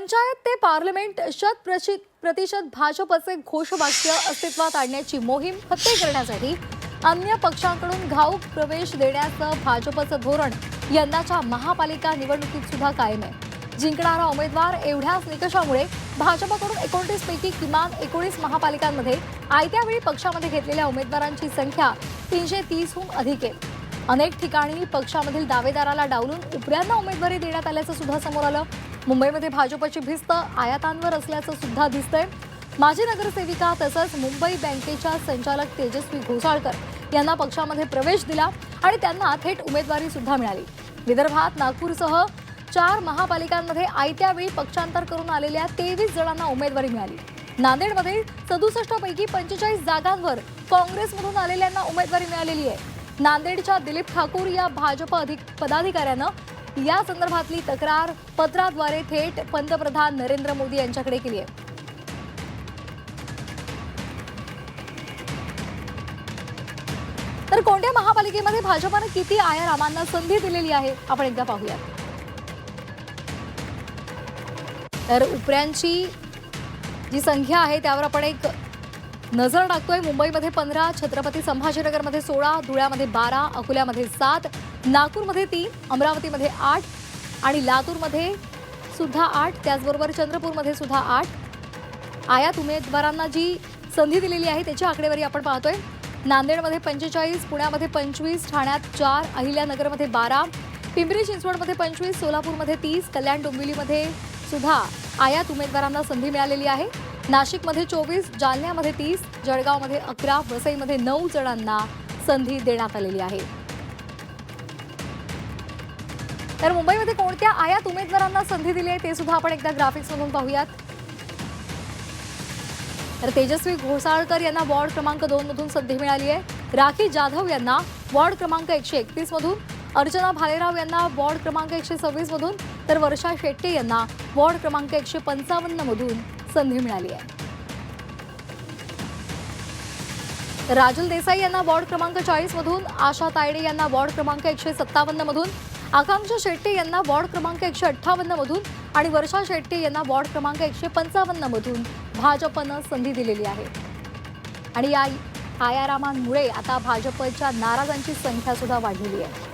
पंचायत ते पार्लमेंट 100% भाजपचे घोषवाक्य अस्तित्वात आणण्याची मोहीम फत्ते करण्यासाठी अन्य पक्षांकडून घाऊक प्रवेश देण्याचं भाजपचं धोरण यंदाच्या महापालिका निवडणुकीत सुद्धा कायम आहे। जिंकणारा उमेदवार एवढ्याच निकषामुळे भाजपकडून 29 पैकी किमान 19 महापालिकांमध्ये आयत्या वेळी पक्षामध्ये घेतलेल्या उमेदवारांची संख्या 330हून अधिक आहे। अनेक ठिकाणी पक्षामधील दावेदाराला डावलून उपऱ्यांना उमेदवारी देण्यात आल्याचं सुद्धा समोर आलं। मुंबईमध्ये भाजपची भिस्त आयातांवर असल्याचं सुद्धा दिसतंय। माजी नगरसेविका तसंच मुंबई बँकेच्या संचालक तेजस्वी घोसाळकर यांना पक्षामध्ये प्रवेश दिला आणि त्यांना थेट उमेदवारी सुद्धा मिळाली। विदर्भात नागपूरसह 4 महापालिकांमध्ये आयत्या वेळी पक्षांतर करून आलेल्या 23 जणांना उमेदवारी मिळाली। नांदेडमध्ये 67 पैकी 45 जागांवर काँग्रेसमधून आलेल्यांना उमेदवारी मिळालेली आहे। नांदेडच्या दिलीप ठाकूर या भाजप पदाधिकाऱ्यानं या संदर्भातली तक्रार पत्राद्वारे थेट पंतप्रधान नरेंद्र मोदी यांच्याकडे केली आहे। तर कोणत्या महापालिकेमध्ये भाजपने किती आयारामांना संधी दिलेली आहे आपण एकदा पाहूया। तर उपऱ्यांची जी संख्या आहे त्यावर आपण एक नजर टाकतोय। मुंबईमध्ये 15, छत्रपती संभाजीनगरमध्ये 16, धुळ्यामध्ये 12, अकोल्यामध्ये 7, नागपूरमध्ये 3, अमरावतीमध्ये 8 आणि लातूरमध्ये सुद्धा 8, त्याचबरोबर चंद्रपूरमध्ये सुद्धा 8 आयात उमेदवारांना जी संधी दिलेली आहे त्याची आकडेवारी आपण पाहतोय। नांदेडमध्ये 45, पुण्यामध्ये 25, ठाण्यात 4, अहिल्यानगरमध्ये 12, पिंपरी चिंचवडमध्ये 25, सोलापूरमध्ये 30, कल्याण डोंबिवलीमध्ये सुद्धा आयात उमेदवारांना संधी मिळालेली आहे। नाशिकमध्ये 24, जालन्यामध्ये 30, जळगावमध्ये 11, वसईमध्ये 9 जणांना संधी देण्यात आलेली आहे। तर मुंबईमध्ये कोणत्या आयात उमेदवारांना संधी दिली आहे ते सुद्धा आपण एकदा ग्राफिक्समधून पाहूयात। तर तेजस्वी घोसाळकर यांना वॉर्ड क्रमांक 2 मधून संधी मिळाली आहे। राखी जाधव यांना वॉर्ड क्रमांक 131 मधून, अर्चना भालेराव यांना वॉर्ड क्रमांक 126 मधून, तर वर्षा शेट्टे यांना वॉर्ड क्रमांक 155 मधून संधी मिळाली आहे। तर राजल देसाई यांना वॉर्ड क्रमांक 40 मधून, आशा तायडे यांना वॉर्ड क्रमांक 157 मधून, आकांक्षा शेट्टे यांना वॉर्ड क्रमांक 158 मधून आणि वर्षा शेट्टे यांना वॉर्ड क्रमांक 155 मधून भाजपनं संधी दिलेली आहे। आणि या आयारामांमुळे आता भाजपच्या नाराजांची संख्या सुद्धा वाढलेली आहे।